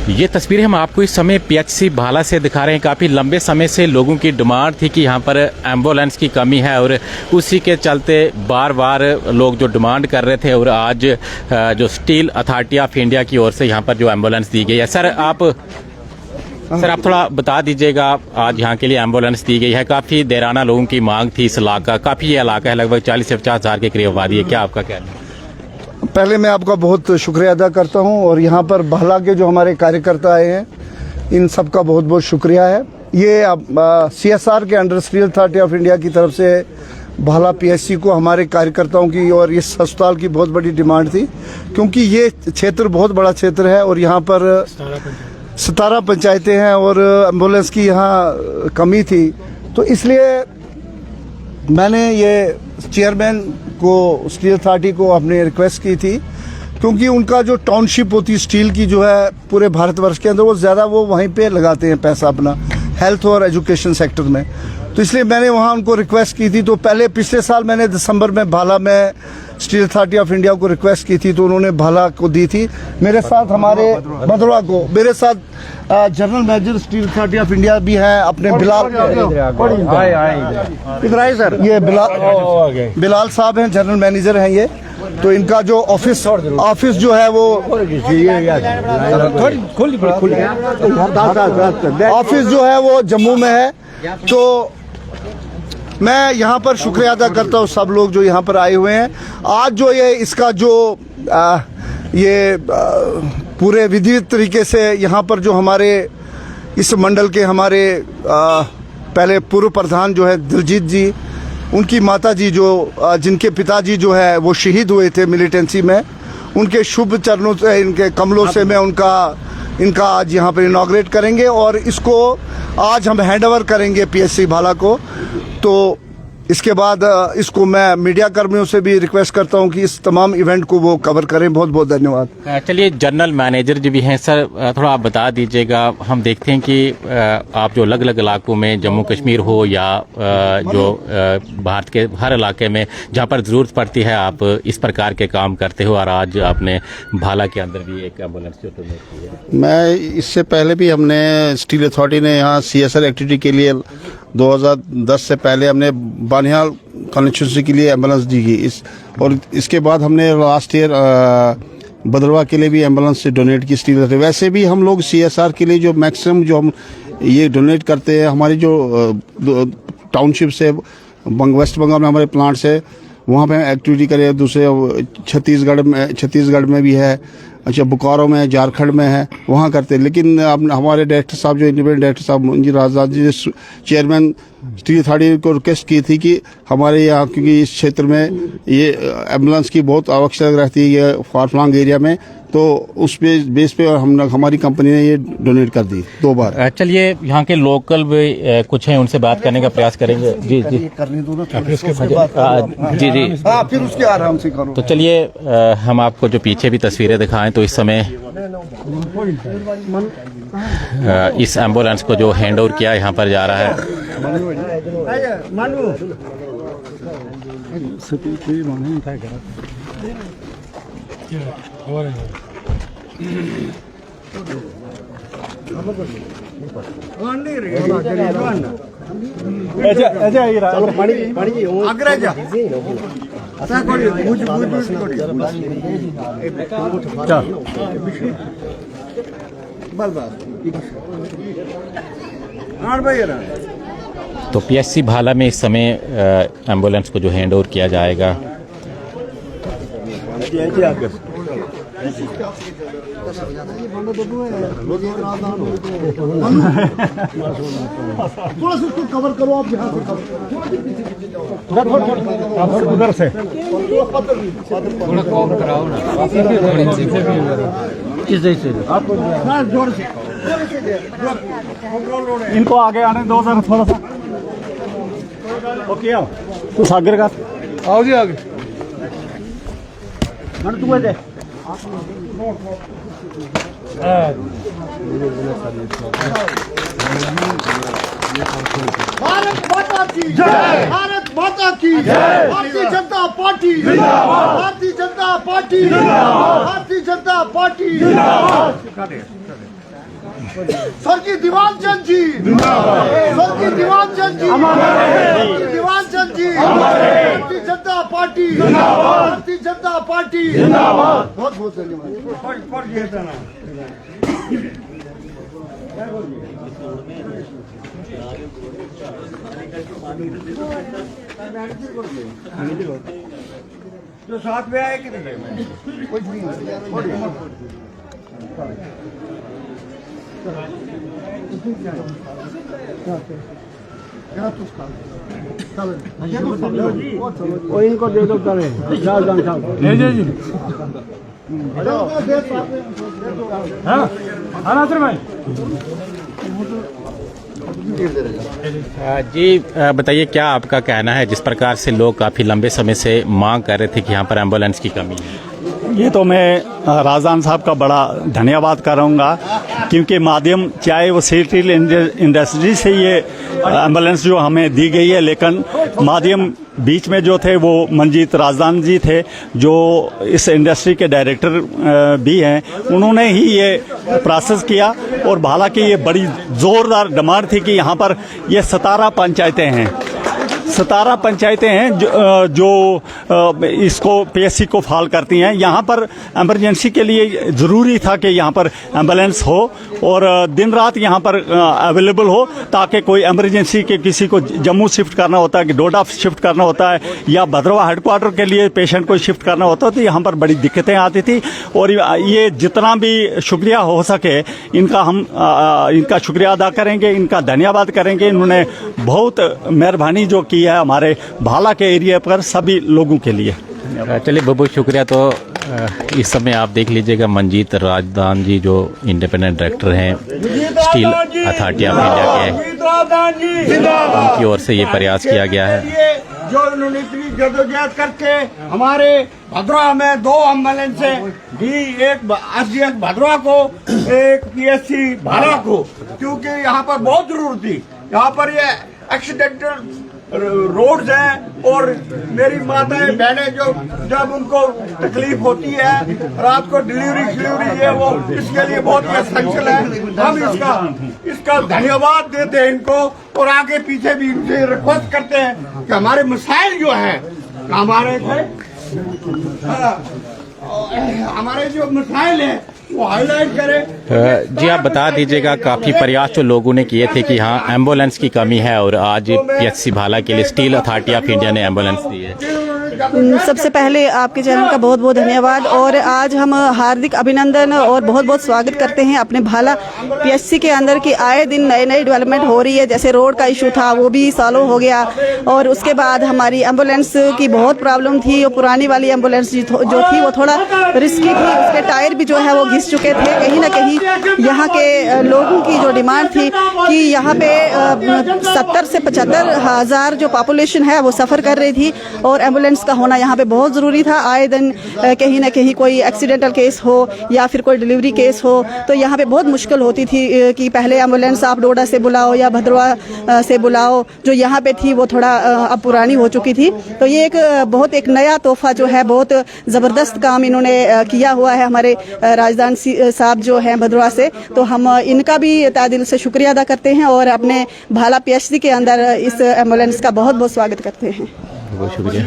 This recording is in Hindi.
ये तस्वीरें हम आपको इस समय पीएचसी भाला से दिखा रहे हैं। काफ़ी लंबे समय से लोगों की डिमांड थी कि यहाँ पर एम्बुलेंस की कमी है और उसी के चलते बार बार लोग जो डिमांड कर रहे थे और आज जो स्टील अथॉरिटी ऑफ इंडिया की ओर से यहाँ पर जो एम्बुलेंस दी गई है। सर आप थोड़ा बता दीजिएगा, आज यहाँ के लिए एम्बुलेंस दी गई है। काफ़ी देराना लोगों की मांग थी इस इलाका, काफ़ी ये इलाका है, लगभग 40 से 50 हज़ार के करीब आबादी है। क्या आपका कहना है? पहले मैं आपका बहुत शुक्रिया अदा करता हूं और यहाँ पर भाला के जो हमारे कार्यकर्ता आए हैं इन सब का बहुत बहुत शुक्रिया है। ये CSR के under steel authority of India की तरफ से भाला PSC को हमारे कार्यकर्ताओं की और इस अस्पताल की बहुत बड़ी डिमांड थी, क्योंकि ये क्षेत्र बहुत बड़ा क्षेत्र है और यहाँ पर 17 पंचायतें हैं और एम्बुलेंस की यहाँ कमी थी। तो इसलिए मैंने ये चेयरमैन को स्टील अथॉरिटी को अपने रिक्वेस्ट की थी, क्योंकि उनका जो टाउनशिप होती है स्टील की जो है पूरे भारतवर्ष के अंदर, वो ज़्यादा वो वहीं पे लगाते हैं पैसा अपना हेल्थ और एजुकेशन सेक्टर में। तो इसलिए मैंने वहाँ उनको रिक्वेस्ट की थी। तो पहले पिछले साल मैंने दिसंबर में भाला में स्टील अथॉरिटी ऑफ इंडिया को रिक्वेस्ट की थी, तो उन्होंने भाला को दी थी। मेरे साथ हमारे भदरवा को, मेरे साथ general manager steel authority of India भी हैं, अपने बिलाल इधर आए सर, ये बिलाल साहब हैं, जनरल मैनेजर हैं ये। तो इनका जो ऑफिस जो है वो ऑफिस जो है वो जम्मू में है। तो मैं यहाँ पर शुक्रिया अदा करता हूँ सब लोग जो यहाँ पर आए हुए हैं। आज जो ये इसका जो पूरे विधिवत तरीके से यहाँ पर जो हमारे इस मंडल के हमारे पहले पूर्व प्रधान जो है दिलजीत जी, उनकी माता जी जो जिनके पिताजी जो है वो शहीद हुए थे मिलिटेंसी में, उनके शुभ चरणों से, इनके कमलों से मैं इनका आज यहाँ पर इनॉग्रेट करेंगे और इसको आज हम हैंड ओवर करेंगे PSC भाला को। तो इसके बाद इसको मैं मीडिया कर्मियों से भी रिक्वेस्ट करता हूं कि इस तमाम इवेंट को वो कवर करें। बहुत बहुत धन्यवाद। चलिए, जनरल मैनेजर जी भी हैं सर, थोड़ा आप बता दीजिएगा। हम देखते हैं कि आप जो अलग अलग इलाकों में, जम्मू कश्मीर हो या जो भारत के हर इलाके में जहां पर ज़रूरत पड़ती है, आप इस प्रकार के काम करते हो और आज आपने भाला के अंदर भी एक एम्बुलेंस जो डोनेट की है। मैं इससे पहले भी हमने स्टील अथॉरिटी ने यहाँ CSR एक्टिविटी के लिए 2010 से पहले हमने बानिहाल कॉन्स्टिट्यूंसी के लिए एम्बुलेंस दी गई और इसके बाद हमने लास्ट ईयर भदरवा के लिए भी एम्बुलेंस डोनेट की स्टील। वैसे भी हम लोग CSR के लिए जो मैक्सिमम जो हम ये डोनेट करते हैं, हमारी जो टाउनशिप से वेस्ट बंगाल में हमारे प्लांट से वहाँ पे एक्टिविटी करें। दूसरे छत्तीसगढ़ में भी है, अच्छा बोकारो में, झारखंड में है, वहाँ करते हैं। लेकिन अब हमारे डायरेक्टर साहब जो इंडिपेंडेंट डायरेक्टर साहब मंजी राजा जी चेयरमैन स्टील अथॉरिटी को रिक्वेस्ट की थी कि हमारे यहाँ, क्योंकि इस क्षेत्र में ये एम्बुलेंस की बहुत आवश्यकता रहती है ये फार फ्लंग एरिया में, तो उस बेस पे हमारी कंपनी ने ये डोनेट कर दी 2 बार। चलिए, यहाँ के लोकल भी कुछ हैं, उनसे बात करने का प्रयास करेंगे। जी जी करने दो ना, जी जी फिर उसके आराम से करो। तो चलिए, हम आपको जो पीछे भी तस्वीरें दिखाएं, तो इस समय इस एम्बुलेंस को जो हैंड ओवर किया यहाँ पर जा रहा है। तो PSC भाला में इस समय एम्बुलेंस को जो हैंड ओवर किया जाएगा। थोड़ा सा उसको कवर करो आप, यहाँ से कवर उधर से थोड़ा कवर कराओ ना, इस से जोर से इनको आगे आने दो सर, थोड़ा सा ओके। आओ तू सागर का आओ जी आगे मन तू दे भारत माता की जय, भारत माता की जय, भारतीय जनता पार्टी जिंदाबाद, भारतीय जनता पार्टी जिंदाबाद, भारतीय जनता पार्टी जिंदाबाद। स्वर्गीय दीवान चंद जी जिंदाबाद, स्वर्गीय दीवान चंद जी स्वर्गीय दीवान चंद जी, भारतीय जनता पार्टी जिंदाबाद, भारतीय जनता पार्टी जिंदाबाद। बहुत बहुत धन्यवाद। जो साथ में आए कि नहीं कुछ नहीं इनको दे दो करे जी जी बताइए, क्या आपका कहना है, जिस प्रकार से लोग काफ़ी लंबे समय से मांग कर रहे थे कि यहाँ पर एम्बुलेंस की कमी है? ये तो मैं राजदान साहब का बड़ा धन्यवाद करूँगा, क्योंकि माध्यम चाहे वो स्टील इंडस्ट्री से ये एम्बुलेंस जो हमें दी गई है, लेकिन माध्यम बीच में जो थे वो मंजीत राजदान जी थे, जो इस इंडस्ट्री के डायरेक्टर भी हैं। उन्होंने ही ये प्रोसेस किया, और हालांकि ये बड़ी जोरदार डिमांड थी कि यहाँ पर ये 17 पंचायतें हैं, 17 पंचायतें हैं जो इसको पीएससी को फॉल करती हैं। यहाँ पर इमरजेंसी के लिए ज़रूरी था कि यहाँ पर एम्बुलेंस हो और दिन रात यहाँ पर अवेलेबल हो, ताकि कोई इमरजेंसी के किसी को जम्मू शिफ्ट करना होता है कि डोडा शिफ्ट करना होता है या भद्रवा हेडक्वार्टर के लिए पेशेंट को शिफ्ट करना होता है, तो यहाँ पर बड़ी दिक्कतें आती थी। और ये जितना भी शुक्रिया हो सके इनका हम इनका शुक्रिया अदा करेंगे, इनका धन्यवाद करेंगे। इन्होंने बहुत मेहरबानी जो की है हमारे भाला के एरिया पर सभी लोगों के लिए। चलिए बहुत बहुत शुक्रिया। तो इस समय आप देख लीजिएगा मंजीत राजदान जी जो इंडिपेंडेंट डायरेक्टर हैं स्टील अथॉरिटी ऑफ इंडिया के, उनकी ओर से ये प्रयास किया गया है। जो उन्होंने इतनी जदोजहद करके हमारे भद्रवा में 2 एम्बुलेंस दी, एक एसडीएस भद्रवा को, एक पीएससी भाला को, क्योंकि यहाँ पर बहुत जरूरत थी। यहाँ पर ये एक्सीडेंटल रोड्स हैं और मेरी माताएं बहनें जो जब उनको तकलीफ होती है रात को डिलीवरी ये वो, इसके लिए बहुत ही एसेंशियल है। हम इसका धन्यवाद देते हैं इनको, और आगे पीछे भी इनसे रिक्वेस्ट करते हैं कि हमारे मसाइल जो हैं हमारे हमारे जो मसाइल हैं वो हाईलाइट करें। जी आप बता दीजिएगा, काफ़ी प्रयास जो लोगों ने किए थे कि हाँ एम्बुलेंस की कमी है, और आज पीएचसी भाला के लिए स्टील अथॉरिटी ऑफ इंडिया ने एम्बुलेंस दी है। सबसे पहले आपके चैनल का बहुत बहुत धन्यवाद, और आज हम हार्दिक अभिनंदन और बहुत बहुत स्वागत करते हैं अपने भाला पीएचसी के अंदर की आए दिन नई नई डेवलपमेंट हो रही है। जैसे रोड का इशू था वो भी सॉल्व हो गया, और उसके बाद हमारी एम्बुलेंस की बहुत प्रॉब्लम थी। और पुरानी वाली एम्बुलेंस जो थी वो थोड़ा रिस्की थी, उसके टायर भी जो है वो घिस चुके थे। कहीं ना कहीं यहाँ के लोगों की जो डिमांड थी कि यहाँ पे 70 से 75 हज़ार जो पॉपुलेशन है वो सफ़र कर रही थी, और एम्बुलेंस का होना यहाँ पे बहुत ज़रूरी था। आए दिन कहीं ना कहीं कोई एक्सीडेंटल केस हो या फिर कोई डिलीवरी केस हो, तो यहाँ पे बहुत मुश्किल होती थी कि पहले एम्बुलेंस आप डोडा से बुलाओ या भद्रवा से बुलाओ, जो यहाँ पे थी वो थोड़ा अब पुरानी हो चुकी थी। तो ये एक नया तोहफा जो है, बहुत ज़बरदस्त काम इन्होंने किया हुआ है हमारे राजदान साहब जो हैं भद्रवा से। तो हम इनका भी तहे दिल से शुक्रिया अदा करते हैं, और अपने भाला पीएचसी के अंदर इस एम्बुलेंस का बहुत बहुत स्वागत करते हैं। बहुत शुक्रिया।